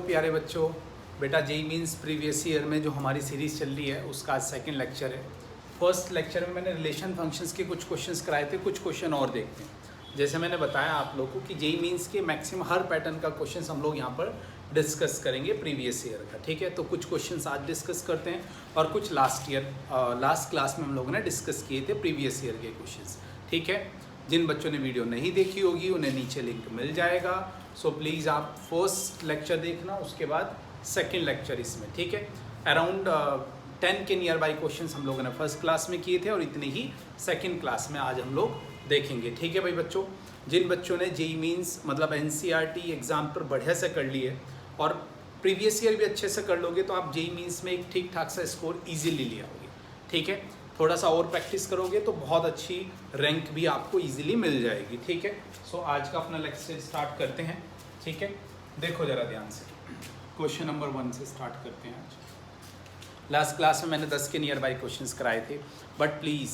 प्यारे बच्चों, बेटा जेई मीन्स प्रीवियस ईयर में जो हमारी सीरीज़ चल रही है उसका आज सेकंड लेक्चर है। फर्स्ट लेक्चर में मैंने रिलेशन फंक्शंस के कुछ क्वेश्चंस कराए थे, कुछ क्वेश्चन और देखते हैं। जैसे मैंने बताया आप लोगों को कि जेई मीन्स के मैक्सिमम हर पैटर्न का क्वेश्चन हम लोग यहाँ पर डिस्कस करेंगे प्रीवियस ईयर का, ठीक है। तो कुछ क्वेश्चंस आज डिस्कस करते हैं और कुछ लास्ट क्लास में हम लोगों ने डिस्कस किए थे प्रीवियस ईयर के क्वेश्चंस, ठीक है। जिन बच्चों ने वीडियो नहीं देखी होगी उन्हें नीचे लिंक मिल जाएगा। सो प्लीज़ आप फर्स्ट लेक्चर देखना, उसके बाद सेकंड लेक्चर इसमें, ठीक है। अराउंड 10 के नियर बाई क्वेश्चंस हम लोगों ने फर्स्ट क्लास में किए थे और इतने ही सेकंड क्लास में आज हम लोग देखेंगे, ठीक है भाई बच्चों। जिन बच्चों ने जेई मीन्स मतलब एनसीईआरटी एग्ज़ाम पर बढ़िया से कर लिए और प्रीवियस ईयर भी अच्छे से कर लोगे तो आप जेई मीन्स में एक ठीक ठाक सा स्कोर ईजिली ले आओगे, ठीक है। थोड़ा सा और प्रैक्टिस करोगे तो बहुत अच्छी रैंक भी आपको इजीली मिल जाएगी, ठीक है। सो आज का अपना लेक्चर स्टार्ट करते हैं, ठीक है। देखो ज़रा ध्यान से, क्वेश्चन नंबर 1 से स्टार्ट करते हैं आज। लास्ट क्लास में मैंने 10 के नियर बाई क्वेश्चंस कराए थे, बट प्लीज़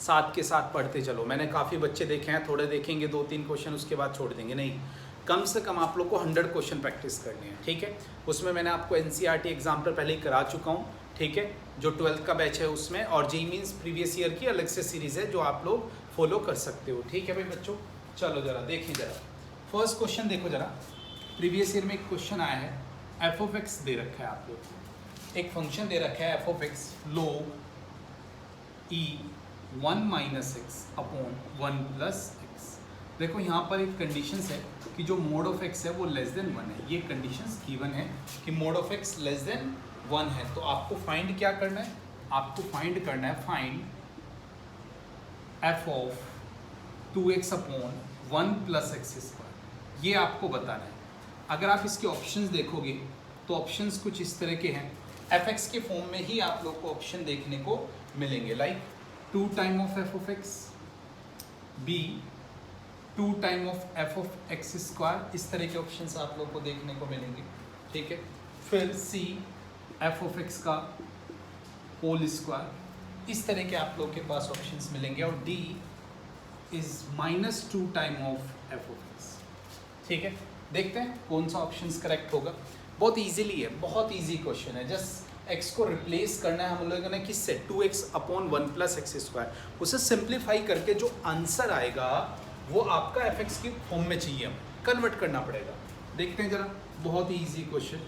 साथ के साथ पढ़ते चलो। मैंने काफ़ी बच्चे देखे हैं, थोड़े देखेंगे 2-3 क्वेश्चन उसके बाद छोड़ देंगे, नहीं, कम से कम आप लोग को 100 क्वेश्चन प्रैक्टिस करने हैं, ठीक है। उसमें मैंने आपको एनसीईआरटी एग्जाम पर पहले ही करा चुका हूँ, ठीक है, जो 12th का बैच है उसमें, और जेई मीन्स प्रीवियस ईयर की अलग से सीरीज़ है जो आप लोग फॉलो कर सकते हो, ठीक है भाई बच्चों। चलो ज़रा देखिए, ज़रा फर्स्ट क्वेश्चन देखो ज़रा। प्रीवियस ईयर में एक क्वेश्चन आया है, एफ ऑफ एक्स दे रखा है आप लोग को, एक फंक्शन दे रखा है F of x log e 1 minus x upon 1 plus x. देखो यहाँ पर एक कंडीशन है कि जो मोड ऑफ एक्स है वो लेस देन 1 है। ये कंडीशंस गिवन है कि mode of x less than 1 है। तो आपको फाइंड क्या करना है, आपको फाइंड करना है find F of 2x upon 1 plus x square. ये आपको बताना है। अगर आप इसके ऑप्शंस देखोगे तो ऑप्शंस कुछ इस तरह के हैं। एफ एक्स के फॉर्म में ही आप लोग को ऑप्शन देखने को मिलेंगे, like 2 time of f of x, b 2 time of f of x square, इस तरह के ऑप्शंस आप लोग को देखने को मिलेंगे, ठीक है। फिर सी एफ ऑफ एक्स का होल स्क्वायर, इस तरह के आप लोग के पास ऑप्शंस मिलेंगे। और D is -2 time of f of x, ठीक है। देखते हैं कौन सा ऑप्शंस करेक्ट होगा। बहुत इजीली है, बहुत इजी क्वेश्चन है। जस्ट एक्स को रिप्लेस करना है हम लोगों ने किससे, 2x upon 1 plus x square. उसे सिंप्लीफाई करके जो आंसर आएगा वो आपका एफ एक्स की फॉर्म में चाहिए, हमें कन्वर्ट करना पड़ेगा। देखते हैं जरा, बहुत ही ईजी क्वेश्चन।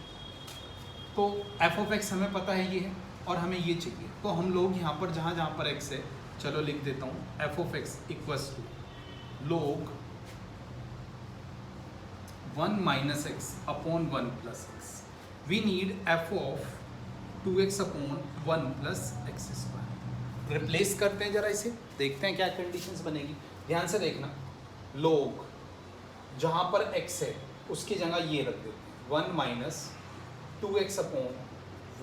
तो एफ ऑफ एक्स हमें पता है ये है और हमें ये चाहिए, तो हम लोग यहाँ पर जहाँ पर एक्स है, चलो लिख देता हूँ, f of x equals to log 1 minus x upon 1 plus x. We need f of 2x upon 1 plus x square. Replace करते हैं जरा इसे, देखते हैं क्या कंडीशंस बनेगी। ध्यान से देखना, log जहाँ पर x है उसकी जगह ये रख देते हैं, 1 minus 2x upon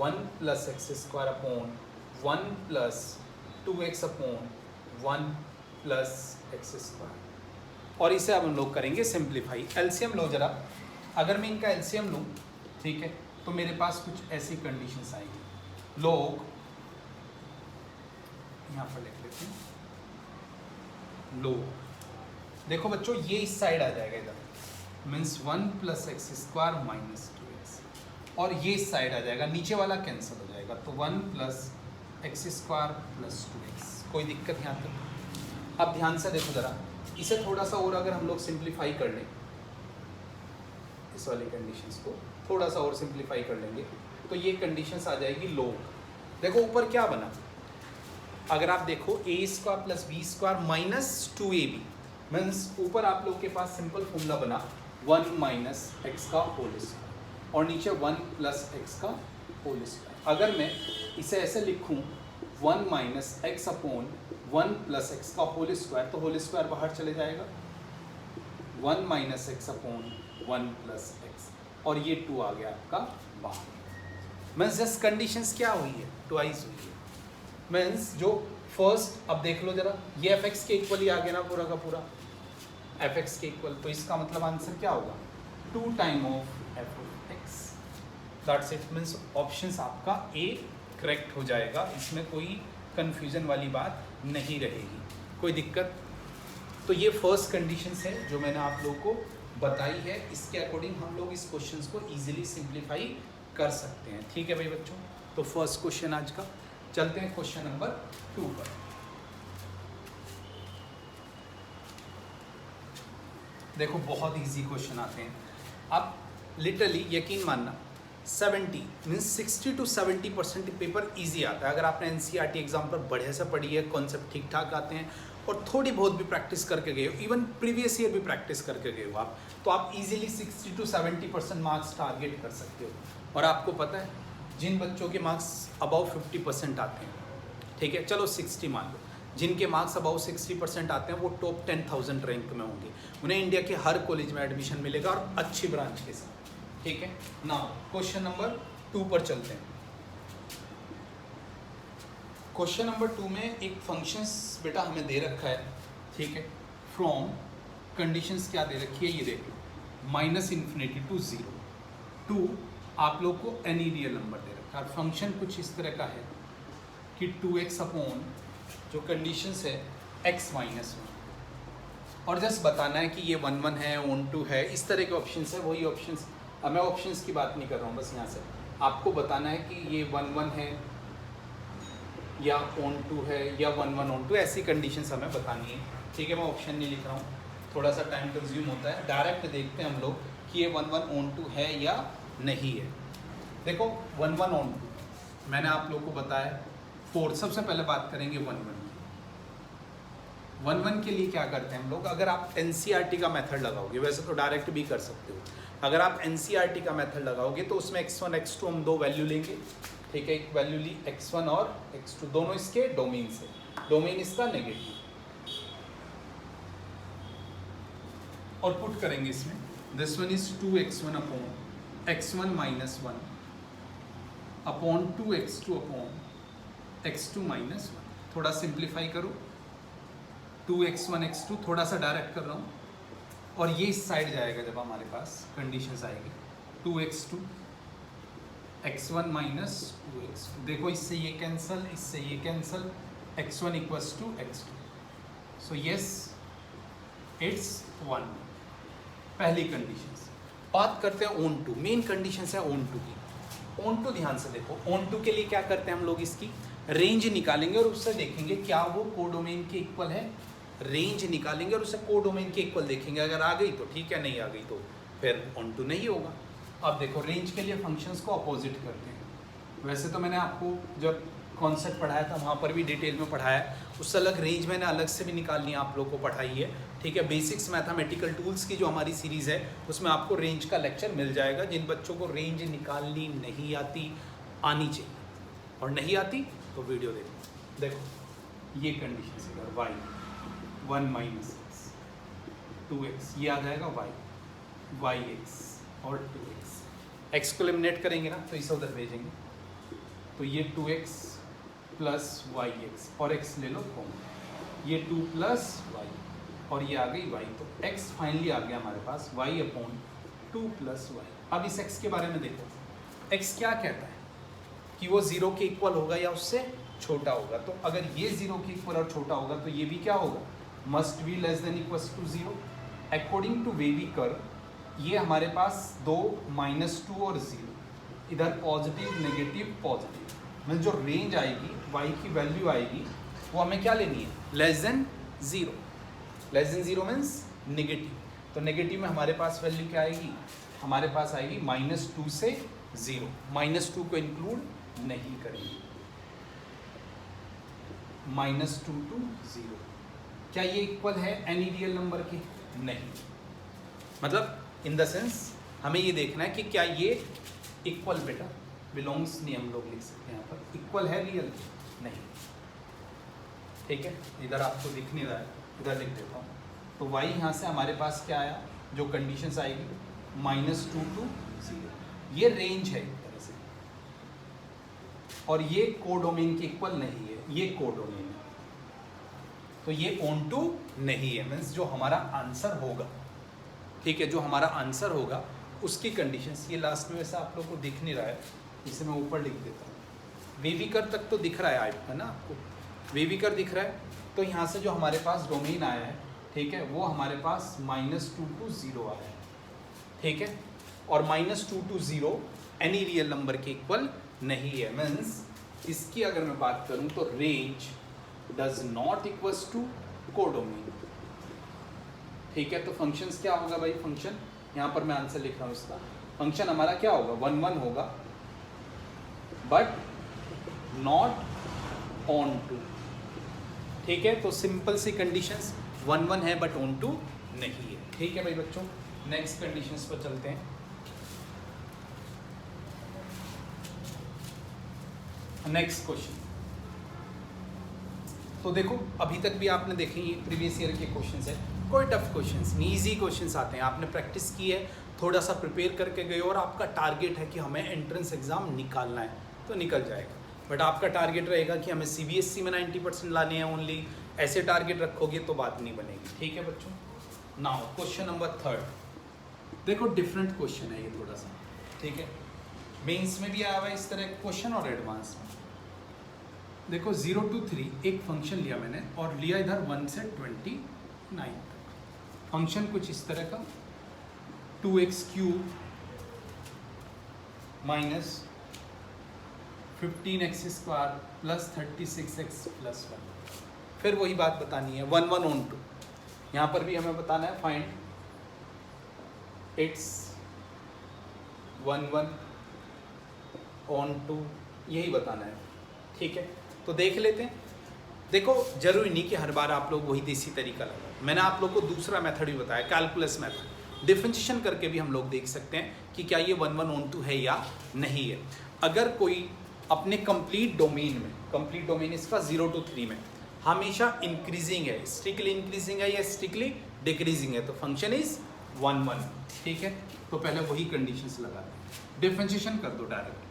1 plus x square upon 1 plus 2x upon 1 plus x square. और इसे अब हम लोग करेंगे सिंप्लीफाई। एलसीएम लो जरा, अगर मैं इनका एलसीएम लूँ, ठीक है, तो मेरे पास कुछ ऐसी कंडीशंस आएंगी। log यहाँ पर लिख लेते हैं, log देखो बच्चों ये इस साइड आ जाएगा इधर, means 1 plus x square minus 2x, और ये इस साइड आ जाएगा, नीचे वाला कैंसिल हो जाएगा, तो 1 plus x square plus 2x। कोई दिक्कत यहाँ तक? अब ध्यान से देखो ज़रा, इसे थोड़ा सा और अगर हम लोग सिंप्लीफाई कर लें, इस वाली कंडीशंस को थोड़ा सा और सिंप्लीफाई कर लेंगे तो ये कंडीशंस आ जाएगी log। देखो ऊपर क्या बना, अगर आप देखो a square plus b square minus 2ab, means ऊपर आप लोग के पास सिंपल फॉर्मूला बना 1 माइनस एक्स का होल स्क्वायर और नीचे 1 प्लस एक्स का होल स्क्वायर। अगर मैं इसे ऐसे लिखूँ 1 minus x upon 1 plus x का होल स्क्वायर, तो होल स्क्वायर बाहर चले जाएगा, 1 minus x upon 1 plus x, और ये 2 आ गया आपका बाहर। मीन्स जस्ट कंडीशंस क्या हुई है, ट्वाइस हुई है। मीन्स जो फर्स्ट, अब देख लो जरा, ये एफ एक्स के इक्वल ही आ गया ना पूरा का पूरा, एफ एक्स के इक्वल, तो इसका मतलब आंसर क्या होगा, 2 time of f of x. That's it. Means options आपका ए करेक्ट हो जाएगा, इसमें कोई कन्फ्यूज़न वाली बात नहीं रहेगी, कोई दिक्कत। तो ये फर्स्ट कंडीशंस है जो मैंने आप लोगों को बताई है, इसके अकॉर्डिंग हम लोग इस क्वेश्चन को इजीली सिंप्लीफाई कर सकते हैं। ठीक है भाई बच्चों, तो फर्स्ट क्वेश्चन आज का। चलते हैं क्वेश्चन नंबर 2 पर। देखो बहुत इजी क्वेश्चन आते हैं। अब लिटरली यकीन मानना 70 मीन्स 60 to 70% पेपर इजी आता है अगर आपने एनसीईआरटी एग्जाम पर बढ़िया से पढ़ी है, कॉन्सेप्ट ठीक ठाक आते हैं और थोड़ी बहुत भी प्रैक्टिस करके गए हो, इवन प्रीवियस ईयर भी प्रैक्टिस करके गए हो आप, तो आप इजीली 60 to 70% मार्क्स टारगेट कर सकते हो। और आपको पता है जिन बच्चों के मार्क्स अबाउ 50% आते हैं, ठीक है चलो 60 मान लो, जिनके मार्क्स अबाउ 60% आते हैं वो टॉप 10,000 रैंक में होंगे, उन्हें इंडिया के हर कॉलेज में एडमिशन मिलेगा और अच्छी ब्रांच के साथ। ठीक है ना, क्वेश्चन नंबर 2 पर चलते हैं। क्वेश्चन नंबर 2 में एक फंक्शंस बेटा हमें दे रखा है, ठीक है, फ्रॉम कंडीशंस क्या दे रखी है ये देख लो, -∞ to 0 टू आप लोग को एनी रियल नंबर दे रखा है। फंक्शन कुछ इस तरह का है कि 2x अपॉन जो कंडीशंस है x-1 और जस्ट बताना है कि ये 1 1 है, ऑन 2 है, इस तरह के ऑप्शंस है, वही ऑप्शंस। अब मैं ऑप्शंस की बात नहीं कर रहा हूँ, बस यहाँ से आपको बताना है कि ये 1 1 है या ऑन 2 है या 1 1 ऑन 2, ऐसी कंडीशंस हमें बतानी है। ठीक है, मैं ऑप्शन नहीं लिख रहा हूँ, थोड़ा सा टाइम कंज्यूम होता है, डायरेक्ट देखते हैं हम लोग कि ये 1 1 ऑन 2 है या नहीं है। देखो 1 1 ऑन 2 मैंने आप लोग को बताया 4, सबसे पहले बात करेंगे 1 1 के लिए क्या करते हैं हम लोग, अगर आप एनसीईआरटी का मेथड लगाओगे, वैसे तो डायरेक्ट भी कर सकते हो, अगर आप एनसीईआरटी का मेथड लगाओगे तो उसमें x1 x2 हम 2 वैल्यू लेंगे। ठीक है, एक वैल्यू ली x1 और x2, दोनों इसके डोमेन से, डोमेन इसका नेगेटिव, और पुट करेंगे इसमें, this one is 2x1 upon x1 - 1 upon 2x2 upon x2 - 1। थोड़ा सिंप्लीफाई करो, 2x1 x2 थोड़ा सा डायरेक्ट कर रहा हूँ, और ये इस साइड जाएगा जब हमारे पास कंडीशंस आएगी 2x2 x1 - 2x2, देखो इससे ये कैंसल, इससे ये cancel, x1 equals to x2, so yes it's 1। पहली कंडीशंस। बात करते हैं ऑन 2, मेन कंडीशंस है ऑन 2 की। ऑन 2 ध्यान से देखो, ऑन 2 के लिए क्या करते हैं हम लोग, इसकी रेंज निकालेंगे और उससे देखेंगे क्या वो कोडोमेन के इक्वल है, रेंज निकालेंगे और उसे कोडोमेन के इक्वल देखेंगे, अगर आ गई तो ठीक है, नहीं आ गई तो फिर ऑन 2 नहीं होगा। अब देखो रेंज के लिए फंक्शंस को अपोजिट करते हैं, वैसे तो मैंने आपको जब कॉन्सेप्ट पढ़ाया था वहाँ पर भी डिटेल में पढ़ाया है, उससे अलग रेंज मैंने अलग से भी निकालनी है, आप लोग को पढ़ाई है। ठीक है, बेसिक्स मैथमेटिकल टूल्स की जो हमारी सीरीज़ है उसमें आपको रेंज का लेक्चर मिल जाएगा। जिन बच्चों को रेंज निकालनी नहीं आती, आनी चाहिए, और नहीं आती तो वीडियो देखो। देखो ये कंडीशन से y 1 - x 2x, ये आ जाएगा yx और 2x, x को एलिमिनेट करेंगे ना तो इसे उधर भेजेंगे, तो ये 2x प्लस yx और x ले लो कॉमन, ये 2 प्लस y और ये आ गई y, तो x फाइनली आ गया हमारे पास y अपॉन 2 प्लस y। अब इस x के बारे में देखो, x क्या कहता है कि वो 0 के इक्वल होगा या उससे छोटा होगा, तो अगर ये 0 के इक्वल और छोटा होगा तो ये भी क्या होगा, must be less than equals to 0। According to wavy curve ये हमारे पास 2 -2 और 0, इधर पॉजिटिव नेगेटिव पॉजिटिव, मतलब जो रेंज आएगी y की वैल्यू आएगी वो हमें क्या लेनी है, less than 0। Less than 0 means negative, तो नेगेटिव में हमारे पास वैल्यू क्या आएगी, हमारे पास आएगी -2 से 0, -2 को इंक्लूड नहीं करेंगे, -2 to 0। क्या ये इक्वल है एनी रियल नंबर के, नहीं, मतलब इन द सेंस हमें ये देखना है कि क्या ये इक्वल, बेटा बिलोंग्स नहीं हम लोग लिख सकते हैं यहाँ पर, इक्वल है रियल नहीं। ठीक है, इधर आपको दिख नहीं रहा है, इधर लिख देता हूँ, तो y यहाँ से हमारे पास क्या आया, जो कंडीशंस आएगी -2 to 0, ये रेंज है एक तरह से, और ये कोडोमेन के इक्वल नहीं है, ये कोडोमेन है, तो ये ऑन 2 नहीं है, मीन्स जो हमारा आंसर होगा, ठीक है, जो हमारा आंसर होगा उसकी कंडीशंस, ये लास्ट में वैसे आप लोग को दिख नहीं रहा है, इसे मैं ऊपर लिख देता हूँ, वेविकर तक तो दिख रहा है ना आपको, वेविकर दिख रहा है, तो यहाँ से जो हमारे पास डोमेन आया है, ठीक है, वो हमारे पास -2 to 0 आया है, ठीक है, और -2 to 0 एनी रियल नंबर के इक्वल नहीं है। मीन्स इसकी अगर मैं बात करूं तो range does not equals to codomain. ठीक है, तो फंक्शंस क्या होगा भाई, फंक्शन यहाँ पर मैं आंसर लिख रहा हूँ इसका, फंक्शन हमारा क्या होगा, 1 1 होगा बट नॉट ऑन टू। ठीक है, तो सिंपल सी कंडीशंस 1 1 है बट ऑन टू नहीं है। ठीक है भाई बच्चों, नेक्स्ट कंडीशंस पर चलते हैं। नेक्स्ट क्वेश्चन, तो देखो अभी तक भी आपने देखे ये प्रीवियस ईयर के क्वेश्चंस है, कोई टफ क्वेश्चंस नहीं, इजी क्वेश्चंस आते हैं। आपने प्रैक्टिस की है, थोड़ा सा प्रिपेयर करके गए और आपका टारगेट है कि हमें एंट्रेंस एग्जाम निकालना है तो निकल जाएगा। बट आपका टारगेट रहेगा कि हमें CBSE में 90% लाने हैं ओनली, ऐसे टारगेट रखोगे तो बात नहीं बनेगी। ठीक है बच्चों, नाउ क्वेश्चन नंबर 3। देखो डिफरेंट क्वेश्चन है ये थोड़ा सा, ठीक है, मेंस में भी आया हुआ है इस तरह क्वेश्चन और एडवांस में। देखो 0 to 3 एक फंक्शन लिया मैंने और लिया इधर 1 से 29 तक। फंक्शन कुछ इस तरह का 2x³ minus 15x² plus 36x plus 1। फिर वही बात बतानी है 1 1 ऑन टू। यहाँ पर भी हमें बताना है फाइंड x 1 1 ऑन टू, यही बताना है। ठीक है, तो देख लेते हैं। देखो जरूरी नहीं कि हर बार आप लोग वही देसी तरीका लगाओ, मैंने आप लोग को दूसरा मेथड भी बताया, कैलकुलस मेथड। डिफरेंशिएशन करके भी हम लोग देख सकते हैं कि क्या ये 1 1 ऑन टू है या नहीं है। अगर कोई अपने कंप्लीट डोमेन में, कंप्लीट डोमेन इसका 0 to 3 में हमेशा इंक्रीजिंग है, स्ट्रिक्टली इंक्रीजिंग है या स्ट्रिक्टली डिक्रीजिंग है, तो फंक्शन इज 1 1। ठीक है, तो पहले वही कंडीशंस लगा दें, डिफरेंशिएशन कर दो डायरेक्ट।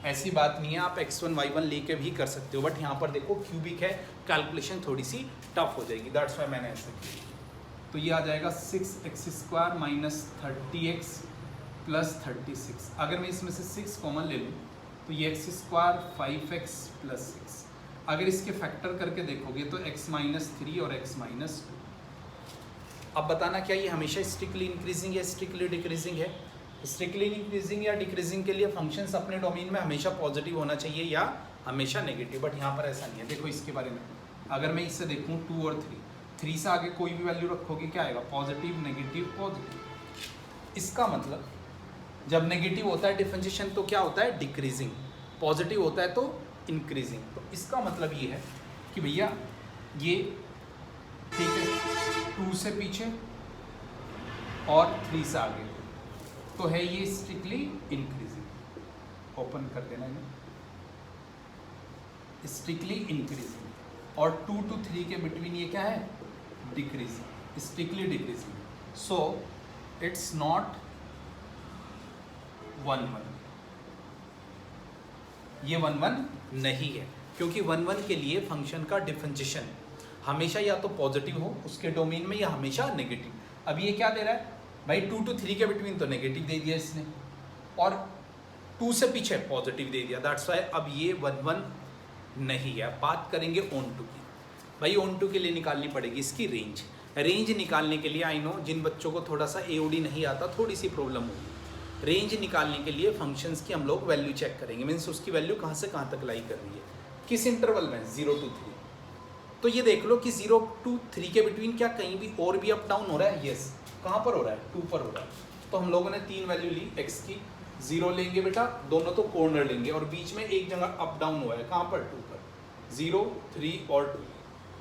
ऐसी बात नहीं है, आप x1 y1 लेके भी कर सकते हो, बट यहाँ पर देखो क्यूबिक है, कैलकुलेशन थोड़ी सी टफ हो जाएगी, दैट्स वाई मैंने ऐसा किया। तो ये आ जाएगा 6x² माइनस 30x प्लस 36। अगर मैं इसमें से 6 कॉमन ले लूँ तो ये x² 5x प्लस 6। अगर इसके फैक्टर करके देखोगे तो x माइनस 3 और x माइनस 2। अब बताना क्या ये हमेशा स्ट्रिक्टली इंक्रीजिंग या स्ट्रिक्टली डिक्रीजिंग है। स्ट्रिक्टली इंक्रीजिंग या डिक्रीजिंग के लिए फंक्शंस अपने डोमेन में हमेशा पॉजिटिव होना चाहिए या हमेशा नेगेटिव, बट यहाँ पर ऐसा नहीं है। देखो इसके बारे में अगर मैं इससे देखूँ 2 और 3 से आगे कोई भी वैल्यू रखोगे क्या आएगा, पॉजिटिव नेगेटिव पॉजिटिव। इसका मतलब जब नेगेटिव होता है डिफरेंशिएशन तो क्या होता है, डिक्रीजिंग, पॉजिटिव होता है तो इंक्रीजिंग। तो इसका मतलब ये है कि भैया ये ठीक है 2 से पीछे और 3 से आगे तो है ये स्ट्रिक्टली इंक्रीजिंग। ओपन कर देना है, स्ट्रिक्टली इंक्रीजिंग, और 2 to 3 के बिटवीन ये क्या है, decreasing, strictly decreasing. So it's not 1 1, ये 1 1 नहीं है, क्योंकि 1 1 के लिए फंक्शन का डिफरेंशिएशन हमेशा या तो पॉजिटिव हो उसके डोमेन में या हमेशा नेगेटिव। अब ये क्या दे रहा है भाई, 2 to 3 के बिटवीन तो नेगेटिव दे दिया इसने और 2 से पीछे पॉजिटिव दे दिया, दैट्स वाई अब ये 1 1 नहीं है। बात करेंगे ऑन टू की। भाई ऑन टू के लिए निकालनी पड़ेगी इसकी रेंज। रेंज निकालने के लिए आई नो जिन बच्चों को थोड़ा सा AOD नहीं आता थोड़ी सी प्रॉब्लम होगी। रेंज निकालने के लिए फंक्शंस की हम लोग वैल्यू चेक करेंगे, मीन्स उसकी वैल्यू कहाँ से कहाँ तक लाई कर रही है, किस इंटरवल में, 0 to 3। तो ये देख लो कि 0 to 3 के बिटवीन क्या कहीं भी और भी अप डाउन हो रहा है, यस। कहाँ पर हो रहा है, 2 पर हो रहा है। तो हम लोगों ने 3 वैल्यू ली x की, 0 लेंगे बेटा, दोनों तो कॉर्नर लेंगे और बीच में एक जगह अप डाउन हुआ है, कहाँ पर, 2 पर, 0 3 और 2,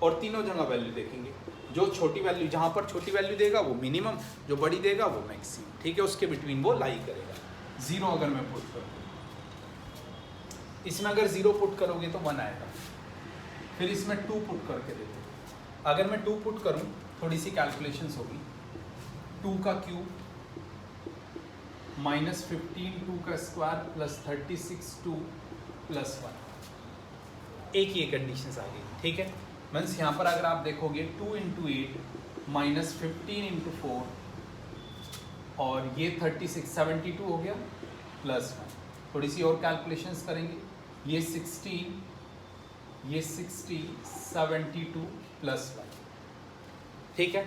और तीनों जगह वैल्यू देखेंगे। जो छोटी वैल्यू, जहाँ पर छोटी वैल्यू देगा वो मिनिमम, जो बड़ी देगा वो मैक्सिमम। ठीक है, उसके बिटवीन वो लाई करेगा। 0 अगर मैं पुट करूँ, इसमें अगर 0 पुट करोगे तो 1 आएगा। फिर इसमें 2 पुट करके देखो, अगर मैं 2 पुट करूँ थोड़ी सी कैलकुलेशंस होगी, 2 का क्यूब माइनस 15 2 का स्क्वायर प्लस 36 2 प्लस 1। एक ये कंडीशंस आ गई। ठीक है, मीन्स यहाँ पर अगर आप देखोगे 2 × 8 माइनस 15 × 4 और ये 36 72 हो गया प्लस 1। थोड़ी सी और कैलकुलेशंस करेंगे, ये 16 ये 60 72 प्लस 1। ठीक है,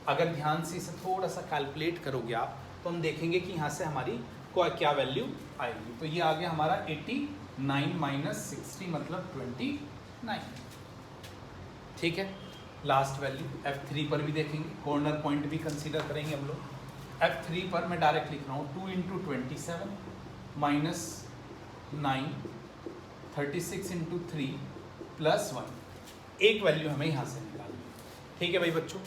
अगर ध्यान से इसे थोड़ा सा कैलकुलेट करोगे आप तो हम देखेंगे कि यहाँ से हमारी क्या वैल्यू आएगी। तो ये आ गया हमारा 89 माइनस 60 मतलब 29। ठीक है, लास्ट वैल्यू F3 पर भी देखेंगे, कॉर्नर पॉइंट भी कंसीडर करेंगे हम लोग। F3 पर मैं डायरेक्ट लिख रहा हूँ 2 इंटू 27 माइनस 9 36 इंटू 3 प्लस 1। एक वैल्यू हमें यहाँ से निकालनी है। ठीक है भाई बच्चों,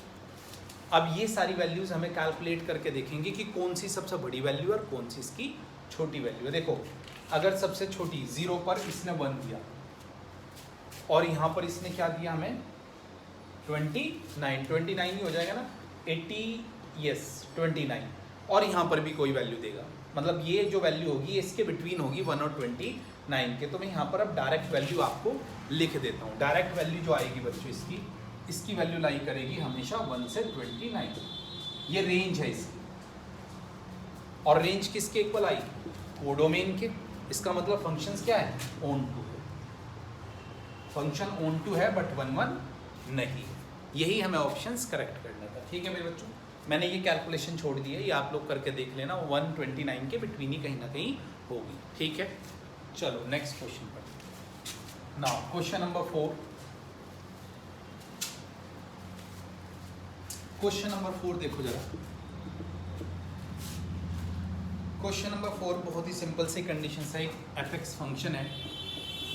अब ये सारी वैल्यूज़ हमें कैलकुलेट करके देखेंगे कि कौन सी सबसे बड़ी वैल्यू है और कौन सी इसकी छोटी वैल्यू है। देखो, अगर सबसे छोटी 0 पर इसने 1 दिया और यहाँ पर इसने क्या दिया हमें 29 ही हो जाएगा ना, 80 यस 29, और यहाँ पर भी कोई वैल्यू देगा, मतलब ये जो वैल्यू होगी इसके बिटवीन होगी 1 और 29 के। तो मैं यहाँ पर अब डायरेक्ट वैल्यू आपको लिख देता हूँ। डायरेक्ट वैल्यू जो आएगी बच्चों इसकी वैल्यू लाई करेगी हमेशा 1 से 29। ये रेंज है इसकी, और रेंज किसके इक्वल आई, कोडोमेन के। इसका मतलब फंक्शंस क्या है, ऑन टू है, फंक्शन ऑन टू है बट 1 1 नहीं है। यही हमें ऑप्शंस करेक्ट करना था। ठीक है मेरे बच्चों, मैंने ये कैलकुलेशन छोड़ दी है, ये आप लोग करके देख लेना, 129 के बिटवीन ही कहीं ना कहीं होगी। ठीक है, चलो नेक्स्ट क्वेश्चन पर। Now question number 4। Question number 4 देखो जरा। क्वेश्चन नंबर 4 बहुत ही सिंपल सी कंडीशन है, एक एफ फंक्शन है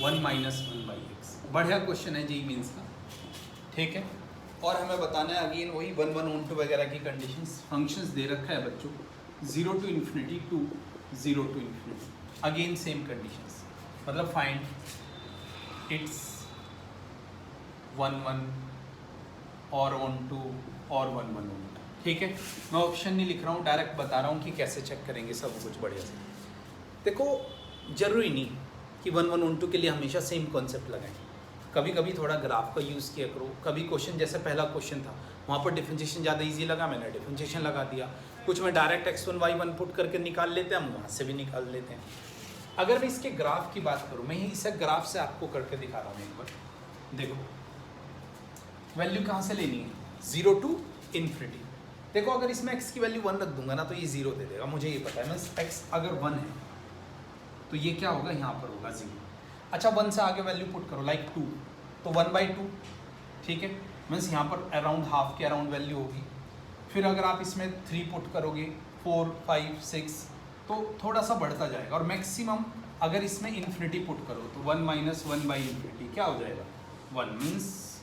1 माइनस 1/x। बढ़िया क्वेश्चन है जी मीन्स का। ठीक है, और हमें बताना है अगेन वही 1 1 ऑन टू वगैरह की कंडीशंस। फंक्शंस दे रखा है बच्चों 0 to infinity to 0 to infinity, again same conditions, मतलब फाइंड इट्स 1 1 और ऑन टू और 1 1 ऑन टू। ठीक है, मैं ऑप्शन नहीं लिख रहा हूँ, डायरेक्ट बता रहा हूँ कि कैसे चेक करेंगे सब कुछ बढ़िया से। देखो, जरूरी नहीं कि 1 1 ऑन टू के लिए हमेशा सेम कॉन्सेप्ट लगाएं, कभी कभी थोड़ा ग्राफ का यूज़ किया करो। कभी क्वेश्चन, जैसे पहला क्वेश्चन था वहाँ पर डिफरेंशिएशन ज़्यादा इजी लगा, मैंने डिफरेंशिएशन लगा दिया। कुछ में डायरेक्ट x1 y1 पुट करके निकाल लेते हैं, हम वहाँ से भी निकाल लेते हैं। अगर मैं इसके ग्राफ की बात करूँ, मैं इसे ग्राफ से आपको करके दिखा रहा हूँ एक बार। देखो, वैल्यू कहाँ से लेनी है, 0 टू इन्फिनिटी। देखो, अगर इसमें x की वैल्यू 1 रख दूंगा ना तो ये 0 दे देगा, मुझे ये पता है। मीन्स x अगर 1 है तो ये क्या होगा, यहाँ पर होगा 0। अच्छा, 1 से आगे वैल्यू पुट करो, लाइक 2, तो 1/2। ठीक है, मीन्स यहाँ पर अराउंड हाफ के अराउंड वैल्यू होगी। फिर अगर आप इसमें 3 पुट करोगे, 4 5 6, तो थोड़ा सा बढ़ता जाएगा। और मैक्सिमम अगर इसमें इन्फिनिटी पुट करो तो 1 माइनस 1/∞ क्या हो जाएगा, 1। मीन्स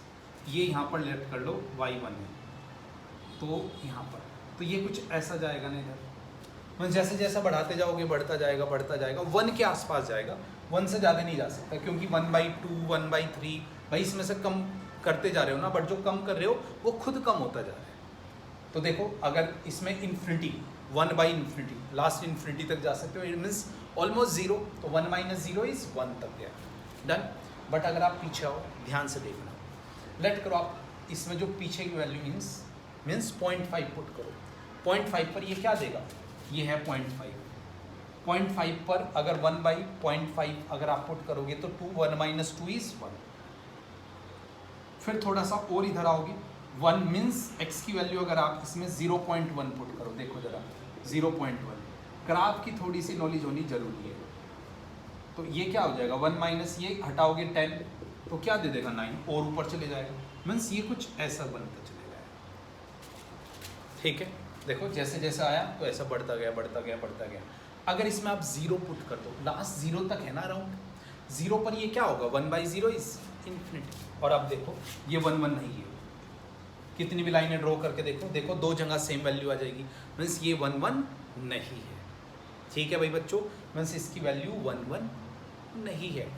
ये यहाँ पर लेट कर लो, y1 है तो यहाँ पर, तो ये कुछ ऐसा जाएगा नहीं इधर। मैं जैसे जैसे बढ़ाते जाओगे बढ़ता जाएगा 1 के आसपास जाएगा, 1 से ज़्यादा नहीं जा सकता, क्योंकि 1/2 1/3 भाई इसमें से कम करते जा रहे हो ना, बट जो कम कर रहे हो वो खुद कम होता जा रहा है। तो देखो, अगर इसमें इन्फिनिटी 1/∞ लास्ट इन्फिनिटी तक जा सकते हो, इट मीन्स ऑलमोस्ट 0, तो 1 माइनस 0 इज 1 तक गया, डन। बट अगर आप पीछे आओ, ध्यान से देखना, लेट करो आप इसमें जो पीछे की वैल्यू मीन्स 0.5 पुट करो। 0.5 पर ये क्या देगा, ये है 0.5। 0.5 पर अगर 1/0.5 अगर आप पुट करोगे तो 1 माइनस 2 इज 1। फिर थोड़ा सा और इधर आओगे, 1 मीन्स x की वैल्यू अगर आप इसमें 0.1 पुट करो, देखो जरा 0.1। ग्राफ की थोड़ी सी नॉलेज होनी जरूरी है। तो ये क्या हो जाएगा, 1 माइनस ये हटाओगे 10 तो क्या दे देगा 9, और ऊपर चले जाएगा। मीन्स ये कुछ ऐसा बनता चले जाएगा। ठीक है, देखो जैसे जैसे आया तो ऐसा बढ़ता गया। अगर इसमें आप 0 पुट कर दो, लास्ट 0 तक है ना अराउंड, 0 पर ये क्या होगा, 1/0 इज इन्फिनिटी। और आप देखो ये 1 1 नहीं है, कितनी भी लाइनें ड्रॉ करके देखो 2 जगह सेम वैल्यू आ जाएगी, मीन्स ये 1 1 नहीं है। ठीक है भाई बच्चों, मीन्स इसकी वैल्यू 1 1 नहीं है,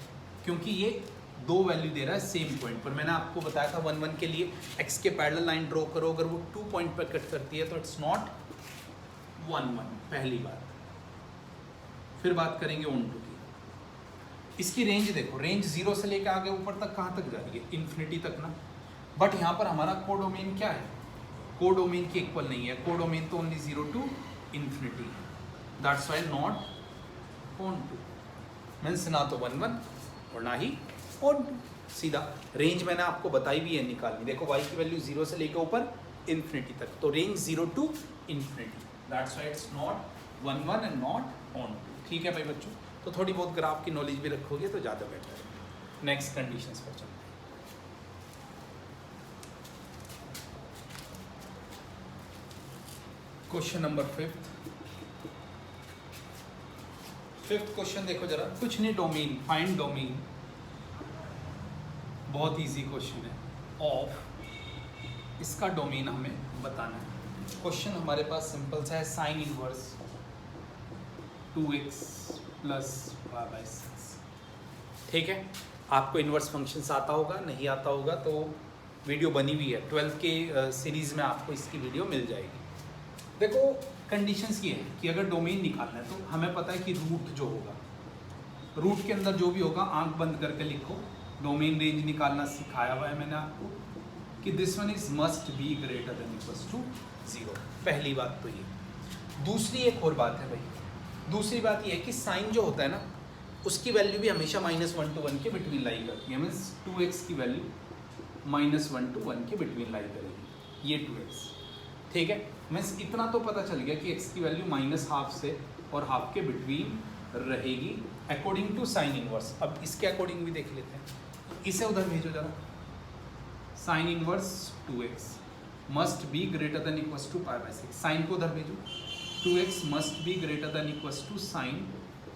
क्योंकि ये 2 वैल्यू दे रहा है सेम पॉइंट पर। मैंने आपको बताया था 1 1 के लिए x के पैरेलल लाइन ड्रॉ करो, अगर वो 2 पॉइंट पर कट करती है तो इट्स नॉट 1 1, पहली बात। फिर बात करेंगे ऑन टू की। इसकी रेंज देखो, रेंज 0 से लेकर आगे ऊपर तक कहाँ तक जा रही है, इन्फिनिटी तक ना। बट यहाँ पर हमारा कोडोमेन क्या है, कोडोमेन के इक्वल नहीं है, कोडोमेन तो ओनली 0 टू इन्फिनिटी है, that's why not onto. मीन्स ना तो 1 1 और ना ही ऑन टू, सीधा। रेंज मैंने आपको बताई भी है निकालनी, देखो y की वैल्यू 0 से लेकर ऊपर इन्फिनिटी तक, तो range 0 to infinity. That's why it's not 1 1 and not onto 2। ठीक है भाई बच्चों, तो थोड़ी बहुत ग्राफ की नॉलेज भी रखोगे तो ज़्यादा बेटर है। नेक्स्ट कंडीशंस पर चलते हैं। क्वेश्चन नंबर फिफ्थ क्वेश्चन देखो जरा, कुछ नहीं, डोमेन, फाइंड डोमेन, बहुत इजी क्वेश्चन है ऑफ, इसका डोमेन हमें बताना है। क्वेश्चन हमारे पास सिंपल सा है, sign inverse 2x plus y/6। ठीक है, आपको इनवर्स फंक्शंस आता होगा, नहीं आता होगा तो वीडियो बनी हुई है 12th के सीरीज़ में, आपको इसकी वीडियो मिल जाएगी। देखो कंडीशंस ये है कि अगर डोमेन निकालना है तो हमें पता है कि रूट जो होगा, रूट के अंदर जो भी होगा आंख बंद करके लिखो। डोमेन रेंज निकालना सिखाया हुआ है मैंने आपको कि this one is must be greater than equals to 0। पहली बात तो ये। दूसरी एक और बात है भाई, दूसरी बात ये है कि साइन जो होता है ना, उसकी वैल्यू भी हमेशा -1 to 1 के बिटवीन लाई करती है। मीन्स 2x की वैल्यू -1 to 1 के बिटवीन लाई करेगी, ये 2x। ठीक है, मीन्स इतना तो पता चल गया कि x की वैल्यू -½ से और ½ के बिटवीन रहेगी अकॉर्डिंग टू साइन इनवर्स। अब इसके अकॉर्डिंग भी देख लेते हैं, इसे उधर भेजो जरा। Sine inverse 2x must be greater than equals to π/6, sine को उधर भेजो। 2x must be greater than equals to sine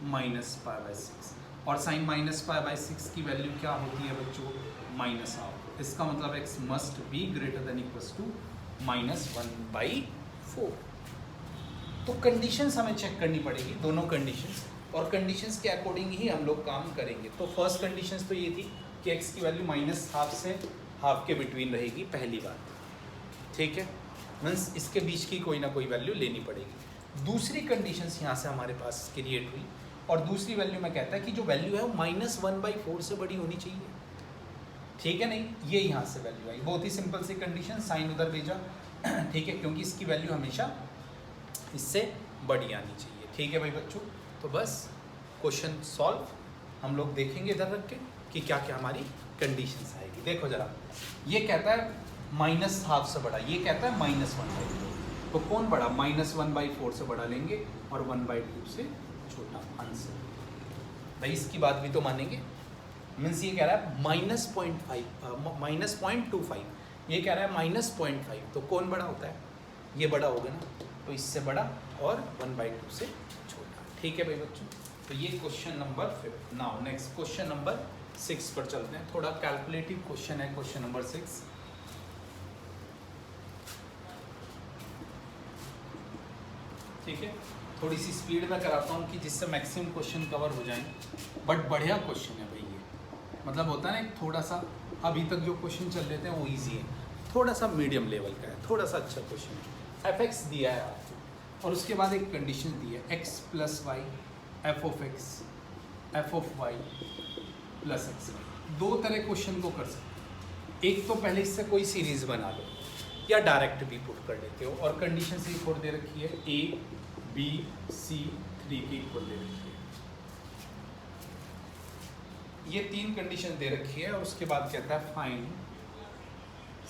-π/6, और साइन -π/6 की वैल्यू क्या होती है बच्चों? -½ इसका मतलब x must be greater than equals to -1/4। तो कंडीशंस हमें चेक करनी पड़ेगी, दोनों कंडीशंस, और कंडीशंस के अकॉर्डिंग ही हम लोग काम करेंगे। तो फर्स्ट कंडीशंस तो ये थी कि x की वैल्यू -½ से ½ के बिटवीन रहेगी, पहली बात। ठीक है, मीन्स इसके बीच की कोई ना कोई वैल्यू लेनी पड़ेगी। दूसरी कंडीशंस यहाँ से हमारे पास क्रिएट हुई, और दूसरी वैल्यू में कहता है कि जो वैल्यू है वो -1/4 से बड़ी होनी चाहिए। ठीक है, नहीं, ये यहाँ से वैल्यू आई। बहुत ही सिंपल सी कंडीशन, साइन उधर भेजा। ठीक है, क्योंकि इसकी वैल्यू हमेशा इससे बड़ी आनी चाहिए। ठीक है भाई बच्चों, तो बस क्वेश्चन सॉल्व हम लोग देखेंगे इधर रख के कि क्या क्या हमारी कंडीशंस आएगी। देखो जरा, ये कहता है -½ से बड़ा, ये कहता है -1/4, तो कौन बड़ा? -1/4 से बड़ा लेंगे और 1/2 से छोटा आंसर। भाई इसकी बात भी तो मानेंगे। मीन्स ये कह रहा है -0.25, ये कह रहा है -0.5, तो कौन बड़ा होता है? ये बड़ा होगा ना, तो इससे बड़ा और 1/2 से छोटा। ठीक है भाई बच्चों, तो ये question number 5। Now next question number 6 पर चलते हैं। थोड़ा कैलकुलेटिव क्वेश्चन है क्वेश्चन नंबर 6। ठीक है, थोड़ी सी स्पीड में कराता हूँ कि जिससे मैक्सिमम क्वेश्चन कवर हो जाएं, बट बढ़िया क्वेश्चन है भाई ये। मतलब होता है ना, एक थोड़ा सा अभी तक जो क्वेश्चन चल रहे थे वो इजी है, थोड़ा सा मीडियम लेवल का है, थोड़ा सा अच्छा क्वेश्चन है। f(x) दिया है आपको, और उसके बाद एक कंडीशन दी है x + y f(x) f(y) + x। दो तरह क्वेश्चन को कर सकते हो। एक तो पहले इससे कोई सीरीज़ बना लो, या डायरेक्ट भी पुट कर लेते हो, और कंडीशन से इक्वल दे रखी है a b c 3 की इक्वल दे रखी है। ये 3 कंडीशन दे रखी है, और उसके बाद कहता है find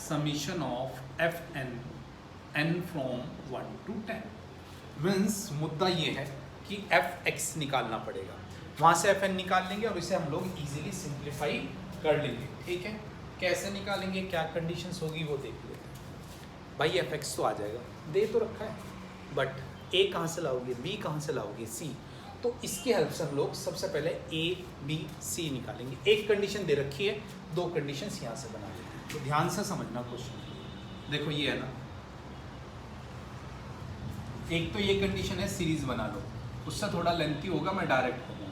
summation of fn n from 1 to 10। Means मुद्दा ये है कि f(x) निकालना पड़ेगा, वहाँ से fn निकाल लेंगे और इसे हम लोग इजीली सिंप्लीफाई कर लेंगे। ठीक है, कैसे निकालेंगे, क्या कंडीशंस होगी वो देख लेते हैं। भाई f(x) तो आ जाएगा, दे तो रखा है, बट a कहाँ से लाओगे, b कहाँ से लाओगे, c। तो इसकी हेल्प से हम लोग सबसे पहले a b c निकालेंगे। एक कंडीशन दे रखी है, दो कंडीशंस यहाँ से बना लेते हैं। तो ध्यान से समझना क्वेश्चन। देखो ये है ना, एक तो ये कंडीशन है सीरीज बना लो, उससे थोड़ा लेंथी होगा, मैं डायरेक्ट करूँगा।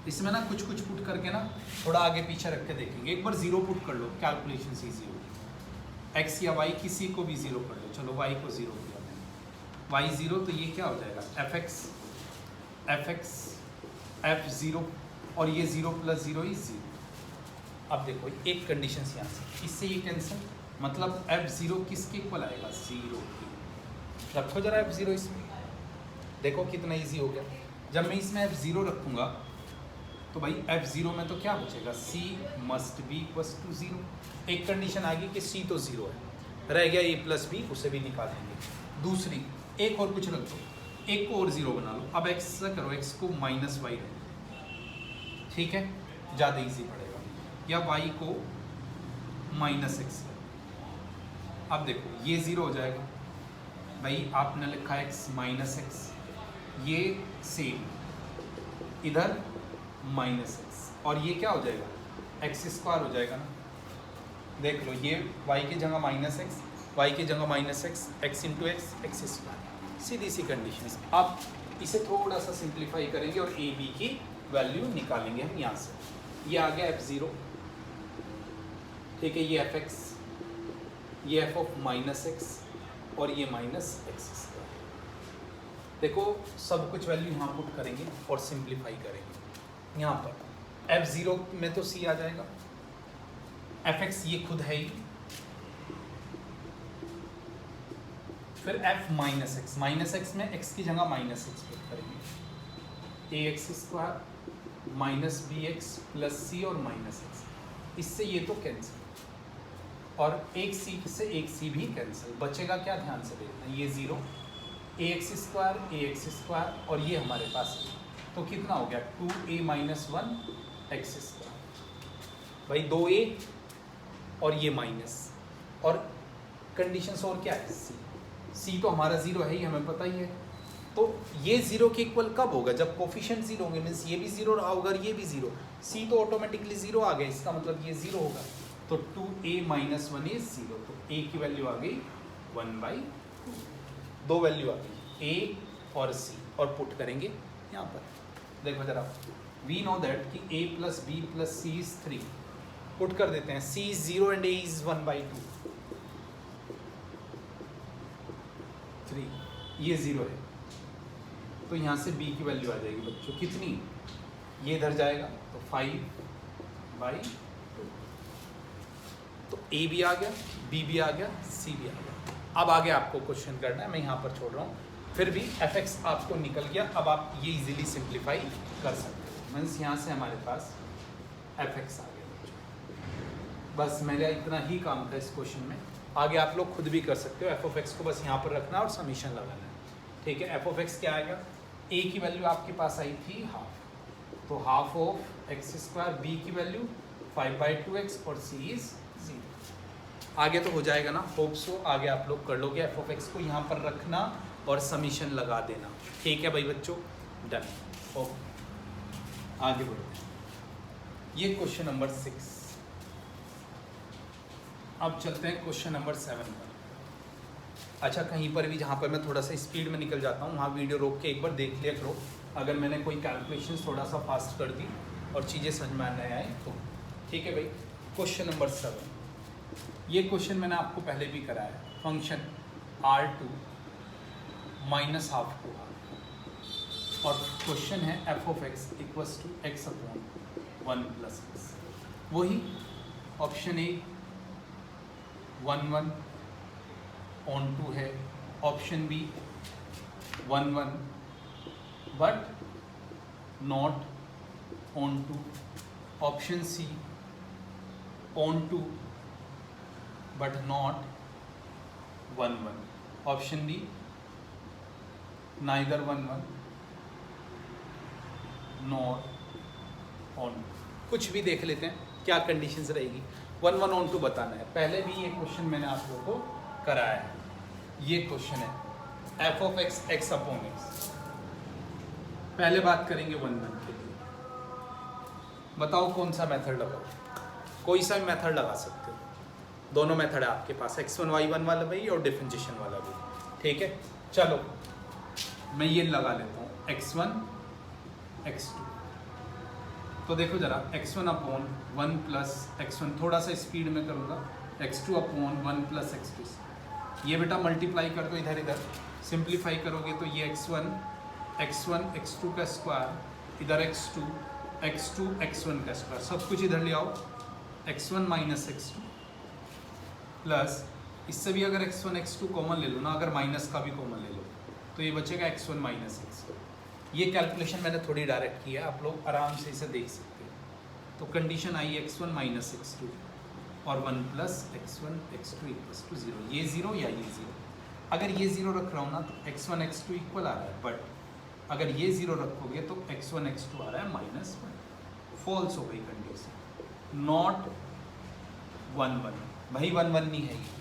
इसमें ना कुछ कुछ पुट करके ना थोड़ा आगे पीछे रख के देखेंगे। एक बार 0 पुट कर लो, कैलकुलेशन ईजी होगी। x या y किसी को भी 0 कर लो, चलो y को 0 किया मैंने, y 0, तो ये क्या हो जाएगा f(x) f(0), और ये 0 + 0 = 0। अब देखो एक कंडीशन यहाँ से, इससे ये कैंसिल, मतलब f(0) किसके इक्वल आएगा, 0 की। रखो जरा f(0) इसमें, देखो कितना इजी हो गया। जब मैं इसमें f(0) रखूँगा तो भाई f(0) में तो क्या बचेगा, c must be equals to 0। एक कंडीशन आ गई कि c तो 0 है, रह गया a + b, उसे भी निकालेंगे। दूसरी एक और कुछ रख दो, एक को और 0 बना लो। अब x से करो, x को माइनस वाई रखो, ठीक है, ज़्यादा इजी पड़ेगा, या y को माइनस एक्स। अब देखो ये 0 हो जाएगा भाई, आपने लिखा x माइनस एक्स, ये सेम इधर माइनस एक्स, और ये क्या हो जाएगा एक्स स्क्वायर हो जाएगा ना। देख लो ये y की जगह माइनस एक्स, y की जगह minus x, x into x, x square, सीधी सी कंडीशन। अब इसे थोड़ा सा सिंप्लीफाई करेंगे और ए बी की वैल्यू निकालेंगे हम यहाँ से। ये आ गया f0, ठीक है, ये fx, ये f ऑफ माइनस एक्स, और ये माइनस एक्स स्क्वायर। देखो सब कुछ वैल्यू यहाँ पुट करेंगे और सिंप्लीफाई करेंगे। यहाँ पर f0 में तो c आ जाएगा, fx ये खुद है ही, फिर f माइनस एक्स में x की जगह माइनस एक्स पुट करेंगे, a x square minus b x plus c और माइनस एक्स, इससे ये तो कैंसिल, और एक सी से एक सी भी कैंसिल, बचेगा क्या ध्यान से देखना, ये 0, ए एक्स स्क्वायर और ये हमारे पास है, तो कितना हो गया 2a माइनस 1 एक्स स्क्वायर भाई, 2a और ये माइनस, और कंडीशंस और क्या है, सी तो हमारा 0 है ही, हमें पता ही है। तो ये 0 के इक्वल कब होगा, जब कोफिशिएंट 0 होंगे, मीन्स ये भी 0 रहा होगा और ये भी 0, सी तो ऑटोमेटिकली 0 आ गया, इसका मतलब ये 0 होगा, तो 2a माइनस 1 इज 0, तो a की वैल्यू आ गई 1/2, दो वैल्यू आ गई a और c, और पुट करेंगे यहाँ पर। देखो जरा, वी नो दैट कि a plus b plus c is 3, put कर देते हैं, c is 0 and a is 1/2, 3, ये 0 है, तो यहाँ से b की वैल्यू आ जाएगी बच्चों कितनी, ये इधर जाएगा तो 5/2, तो a भी आ गया, b भी आ गया, c भी आ गया। अब आगे आपको क्वेश्चन करना है, मैं यहाँ पर छोड़ रहा हूँ, फिर भी fx आपको निकल गया। अब आप ये इजीली सिंप्लीफाई कर सकते हो, मीन्स यहाँ से हमारे पास fx आ गया। बस मेरा इतना ही काम था इस क्वेश्चन में, आगे आप लोग खुद भी कर सकते हो। f(x) को बस यहाँ पर रखना और समीशन लगाना है, ठीक है। f(x) क्या आएगा, a की वैल्यू आपके पास आई थी हाफ, तो half of x square, b की वैल्यू 5/2x और c इज 0। आगे तो हो जाएगा ना, होप सो आगे आप लोग कर लोगे। f(x) को यहाँ पर रखना और समीशन लगा देना, ठीक है भाई बच्चों, डन। ओके आगे बढ़ते हैं, ये क्वेश्चन नंबर 6। अब चलते हैं क्वेश्चन नंबर 7 पर। अच्छा, कहीं पर भी जहाँ पर मैं थोड़ा सा स्पीड में निकल जाता हूँ वहाँ वीडियो रोक के एक बार देख लिया करो, अगर मैंने कोई कैलकुलेशन थोड़ा सा फास्ट कर दी और चीज़ें समझ में नहीं आए तो, ठीक है भाई। क्वेश्चन नंबर 7, ये क्वेश्चन मैंने आपको पहले भी कराया है। Function R2 minus half to half, और क्वेश्चन है f(x) equals to x/1 + x। वही ऑप्शन ए 1/1 ऑन टू है, option B 1/1 but not onto, option C onto but not 1/1, option D neither 1/1 not on. कुछ भी देख लेते हैं क्या कंडीशंस रहेगी। 1/1 ऑन टू बताना है, पहले भी ये क्वेश्चन मैंने आप लोगों को कराया है। ये क्वेश्चन है f(x) x/x। पहले बात करेंगे 1/1 के लिए, बताओ कौन सा मेथड लगाओ, कोई सा भी मेथड लगा सकते हो, दोनों मेथड है आपके पास, x1 y1 वाला भी और डिफरेंशिएशन वाला भी, ठीक है। चलो मैं ये लगा लेता हूँ x1 x2, तो देखो जरा x1/1 + x1, थोड़ा सा स्पीड में करूँगा, x2/1 + x2, ये बेटा मल्टीप्लाई कर दो इधर इधर, सिंप्लीफाई करोगे तो ये x1 x2 का स्क्वायर, इधर x2 x1 का स्क्वायर, सब कुछ इधर ले आओ, x1 - x2 प्लस, इससे भी अगर x1 x2 कॉमन ले लो ना, अगर माइनस का भी कॉमन ले लो तो ये बचेगा x1 - x2। ये कैलकुलेशन मैंने थोड़ी डायरेक्ट की है, आप लोग आराम से इसे देख सकते हो। तो कंडीशन आई x1 - x2 और 1 + x1 x2 = 0, ये 0 या ये 0, अगर ये 0 रख रहा हूँ ना तो x1 x2 इक्वल आ रहा है, बट अगर ये 0 रखोगे तो x1 x2 आ रहा है -1। फॉल्स हो गई कंडीशन, नॉट 1 1, भाई 1 1 नहीं है ये,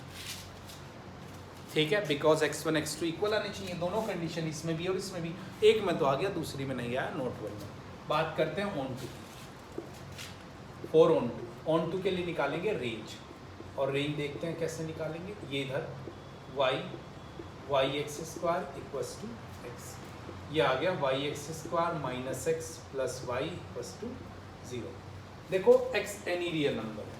ठीक है, बिकॉज x1 x2 इक्वल आने चाहिए, दोनों कंडीशन इसमें भी और इसमें भी, एक में तो आ गया दूसरी में नहीं आया, नॉट 1 1। बात करते हैं onto, for onto के लिए निकालेंगे रेंज, और रेंज देखते हैं कैसे निकालेंगे। ये इधर y x square equals to x, ये आ गया y x square minus x plus y equals to 0। देखो x एनी रियल नंबर है,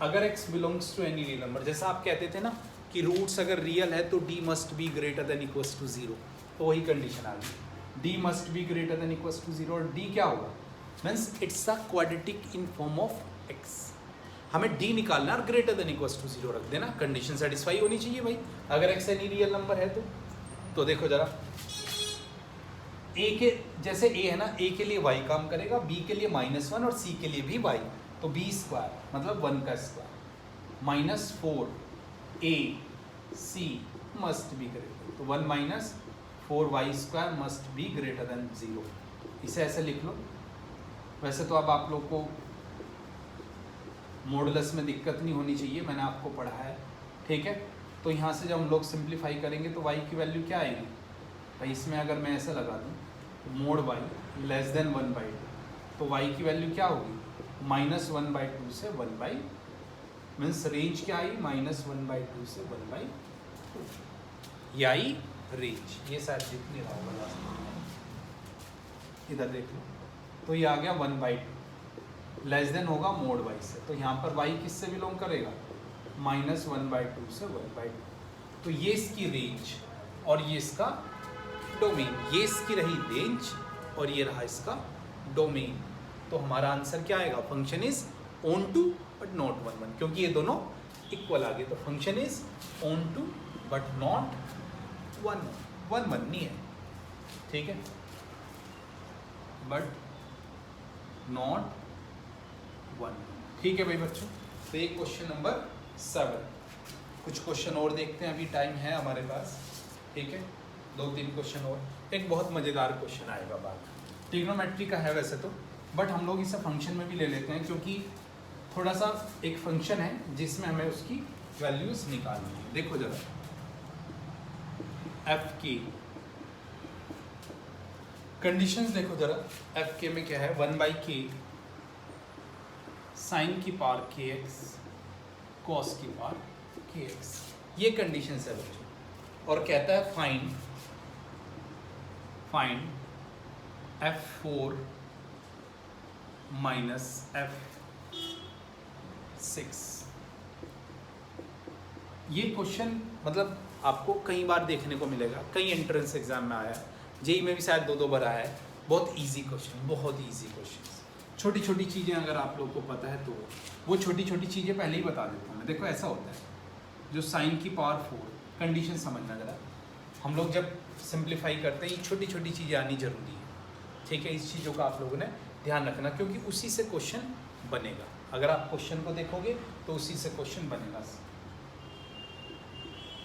अगर x belongs to any real number, जैसा आप कहते थे ना कि रूट्स अगर रियल है तो d must be greater than equals to 0, तो वही कंडीशन आ गई, d must be greater than equals to 0, और d क्या होगा, means it's a quadratic in form of x। हमें d निकालना और ग्रेटर देन इक्वस टू 0 रख देना, कंडीशन सेटिस्फाई होनी चाहिए भाई, अगर x एनी रियल नंबर है तो देखो जरा, a के जैसे a है ना, a के लिए y काम करेगा, b के लिए -1 और c के लिए भी y, तो b स्क्वायर मतलब 1 का square -4 a c must be greater, तो 1 - 4y square must be greater then 0, इसे ऐसे लिख लो। वैसे तो अब आप लोग को मॉडुलस में दिक्कत नहीं होनी चाहिए, मैंने आपको पढ़ा है, ठीक है। तो यहाँ से जब हम लोग सिंप्लीफाई करेंगे तो y की वैल्यू क्या आएगी भाई, इसमें अगर मैं ऐसा लगा दूँ मोड y लेस देन 1/2, तो y की वैल्यू क्या होगी, -1/2 से 1/, मीन्स रेंज क्या आई, -1/2 से 1/2, ये आई रेंज, ये शायद दिख नहीं रहा होगा लास्ट में, इधर देख लो, तो ये आ गया 1/2 लेस देन होगा मोड y से, तो यहाँ पर y किससे बिलोंग करेगा, -1/2 से 1/2, तो ये इसकी रेंज और ये इसका डोमेन, ये इसकी रही रेंज और ये रहा इसका डोमेन, तो हमारा आंसर क्या आएगा, function is onto but not 1 1, क्योंकि ये दोनों इक्वल आ गए, तो function is onto but not 1 1 नहीं है, ठीक है, बट नॉट 1, ठीक है भाई बच्चों। तो ये क्वेश्चन नंबर 7, कुछ क्वेश्चन और देखते हैं, अभी टाइम है हमारे पास, ठीक है, 2-3 क्वेश्चन और, एक बहुत मज़ेदार क्वेश्चन आएगा बाद, ट्रिग्नोमेट्री का है वैसे तो, बट हम लोग इसे फंक्शन में भी ले लेते हैं, क्योंकि थोड़ा सा एक फंक्शन है जिसमें हमें उसकी वैल्यूज निकालनी है। देखो जरा, एफ की कंडीशंस देखो जरा, एफ के में क्या है, 1/k साइन की पावर kx कॉस की पावर kx, ये कंडीशंस है बच्चों, और कहता है फाइंड f4 माइनस f6। ये क्वेश्चन मतलब आपको कई बार देखने को मिलेगा, कई एंट्रेंस एग्जाम में आया है, जेई में भी शायद 2-2 बार आया है, बहुत इजी क्वेश्चन, बहुत इजी क्वेश्चन, छोटी छोटी चीज़ें अगर आप लोग को पता है तो वो छोटी छोटी चीज़ें पहले ही बता देता हूँ मैं। देखो ऐसा होता है, जो साइन की पावर 4 कंडीशन समझना जरा, हम लोग जब सिंप्लीफाई करते हैं ये छोटी छोटी चीज़ें आनी जरूरी है, ठीक है, इस चीज़ों का आप लोगों ने ध्यान रखना, क्योंकि उसी से क्वेश्चन बनेगा, अगर आप क्वेश्चन को देखोगे तो उसी से क्वेश्चन बनेगा।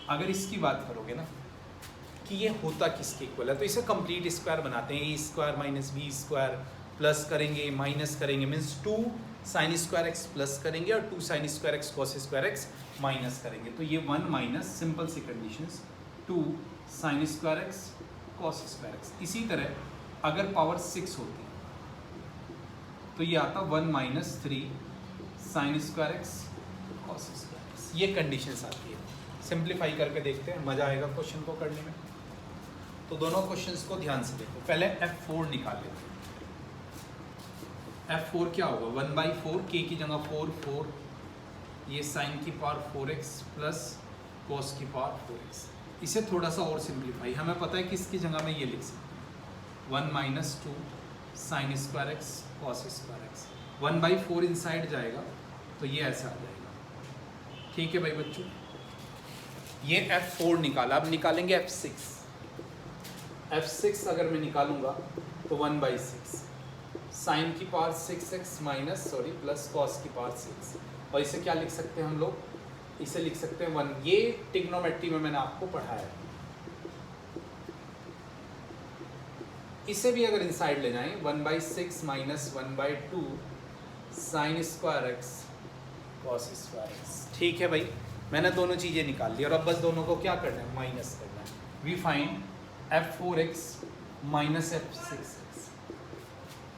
अगर इसकी बात करोगे ना कि ये होता किसके इक्वल है, तो इसे कंप्लीट स्क्वायर बनाते हैं, a² minus b square plus करेंगे माइनस करेंगे, means 2 sine square x plus करेंगे और 2 sine square x cos square x minus करेंगे, तो ये 1 माइनस सिंपल सी conditions 2 sine square x cos square x. इसी तरह अगर पावर 6 होती तो ये आता 1 minus 3 sign square x cos square x, ये कंडीशंस आती है। सिंप्लीफाई करके देखते हैं, मज़ा आएगा क्वेश्चन को करने में। तो दोनों क्वेश्चंस को ध्यान से देखो, पहले f4 निकाल लेते हैं। f4 क्या होगा, 1/4 k की जगह 4 ये साइन की पावर 4x प्लस कॉस की पावर 4x। इसे थोड़ा सा और सिंप्लीफाई, हमें पता है कि इसकी जगह में ये लिख सकते 1 minus 2 sine square x cos square x, 1/4 inside जाएगा तो ये ऐसा आ जाएगा, ठीक है भाई बच्चों। ये f4 निकाला, अब निकालेंगे f6। f6 अगर मैं निकालूंगा तो 1/6 साइन की power 6x minus plus cos की पावर 6, और इसे क्या लिख सकते हैं हम लोग, इसे लिख सकते हैं 1। ये ट्रिग्नोमेट्री में मैंने आपको पढ़ाया है। इसे भी अगर इनसाइड ले जाएं 1/6 minus 1/2 sign square x cos square x. ठीक है भाई, मैंने दोनों चीज़ें निकाल ली और अब बस दोनों को क्या करना है, माइनस करना है। We find f4x minus f6x।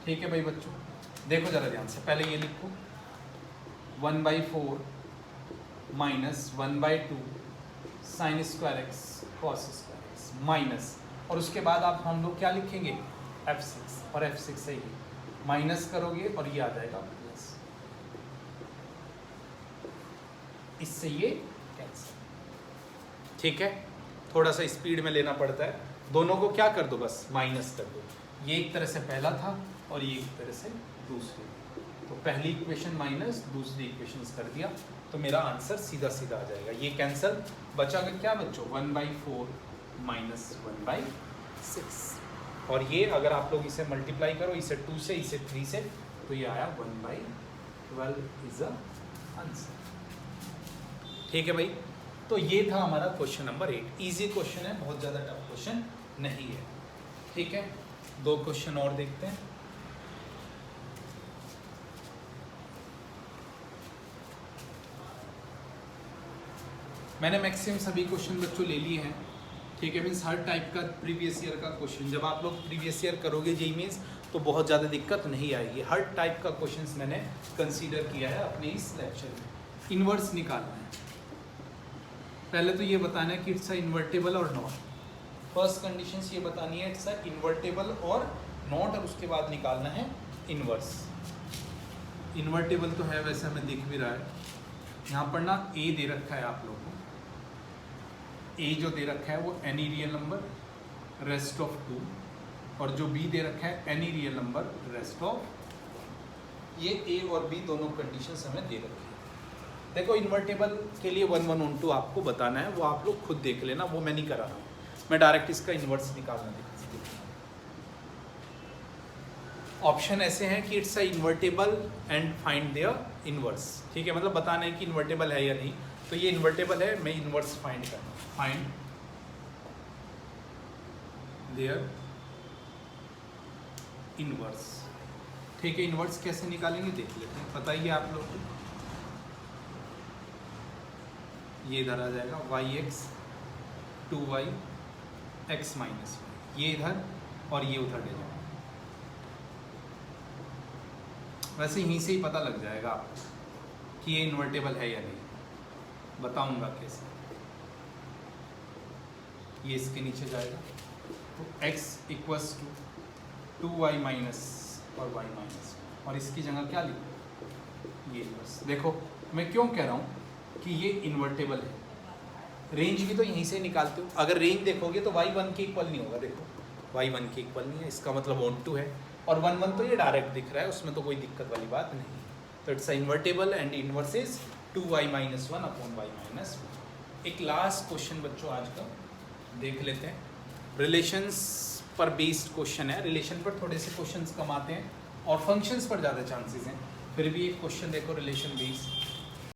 ठीक है भाई बच्चों, देखो ज़रा ध्यान से, पहले ये लिखो 1/4 minus 1/2 sign square x cos square x minus, और उसके बाद आप हम लोग क्या लिखेंगे f6, और f6 से ही माइनस करोगे और ये आ जाएगा प्लस, इससे ये कैंसिल। ठीक है, थोड़ा सा स्पीड में लेना पड़ता है, दोनों को क्या कर दो बस माइनस कर दो। ये एक तरह से पहला था और ये एक तरह से दूसरी, तो पहली इक्वेशन माइनस दूसरी इक्वेशन कर दिया, तो मेरा आंसर सीधा सीधा आ जाएगा। ये कैंसिल, बचा क्या बच्चों 1/4 माइनस 1/6, और ये अगर आप लोग इसे मल्टीप्लाई करो, इसे 2 से इसे 3 से, तो ये आया 1/12 इज अ आंसर। ठीक है भाई, तो ये था हमारा क्वेश्चन नंबर 8। इजी क्वेश्चन है, बहुत ज़्यादा टफ क्वेश्चन नहीं है। ठीक है, 2 क्वेश्चन और देखते हैं। मैंने मैक्सिमम सभी क्वेश्चन बच्चों ले लिए हैं। ठीक है, मीन्स हर टाइप का प्रीवियस ईयर का क्वेश्चन, जब आप लोग प्रीवियस ईयर करोगे जेईई मीन्स, तो बहुत ज़्यादा दिक्कत नहीं आएगी। हर टाइप का क्वेश्चंस मैंने कंसीडर किया है अपने इस लेक्चर में। इन्वर्स निकालना है, पहले तो ये बताना है कि इट्स अ इन्वर्टेबल और नॉट। फर्स्ट कंडीशंस ये बतानी है इट्स अ इन्वर्टेबल और नॉट, और उसके बाद निकालना है इन्वर्स। इन्वर्टेबल तो है, वैसे हमें दिख भी रहा है यहाँ पर ना, ए दे रखा है आप लोगों को, ए जो दे रखा है वो any real number rest of 2, और जो बी दे रखा है any real number rest of, ये ए और बी दोनों कंडीशंस हमें दे रखी है। देखो इन्वर्टेबल के लिए 1 1 1 2 आपको बताना है, वो आप लोग खुद देख लेना, वो मैं नहीं करा रहा हूँ, मैं डायरेक्ट इसका इन्वर्स निकालना दिखा। ऑप्शन ऐसे हैं कि it's a invertible and find their inverse. ठीक है, मतलब बताना है कि इन्वर्टेबल है या नहीं, तो ये इन्वर्टेबल है, मैं इन्वर्स फाइंड करना, फाइंड देयर इन्वर्स। ठीक है, इन्वर्स कैसे निकालेंगे देख लेते हैं, बताइए आप लोग। ये इधर आ जाएगा yx 2y x minus Y, ये इधर और ये उधर ले जाओ। वैसे यहीं से ही पता लग जाएगा आपको कि ये इन्वर्टेबल है या नहीं, बताऊंगा कैसे। ये इसके नीचे जाएगा, तो x equals to 2y minus और y माइनस, और इसकी जगह क्या लिखूं, ये इन्वर्स। देखो मैं क्यों कह रहा हूँ कि ये इन्वर्टेबल है, रेंज भी तो यहीं से निकालते हो। अगर रेंज देखोगे तो y 1 के इक्वल नहीं होगा, देखो y 1 के इक्वल नहीं है, इसका मतलब 1 2 है, और 1 1 तो ये डायरेक्ट दिख रहा है, उसमें तो कोई दिक्कत वाली बात नहीं। तो it's a invertible and inverse is 2y minus 1 upon y minus 1। एक लास्ट क्वेश्चन बच्चों आज का देख लेते हैं, रिलेशंस पर बेस्ड क्वेश्चन है। रिलेशन पर थोड़े से क्वेश्चंस कम आते हैं और फंक्शंस पर ज़्यादा चांसेस हैं, फिर भी एक क्वेश्चन देखो रिलेशन बेस्ड।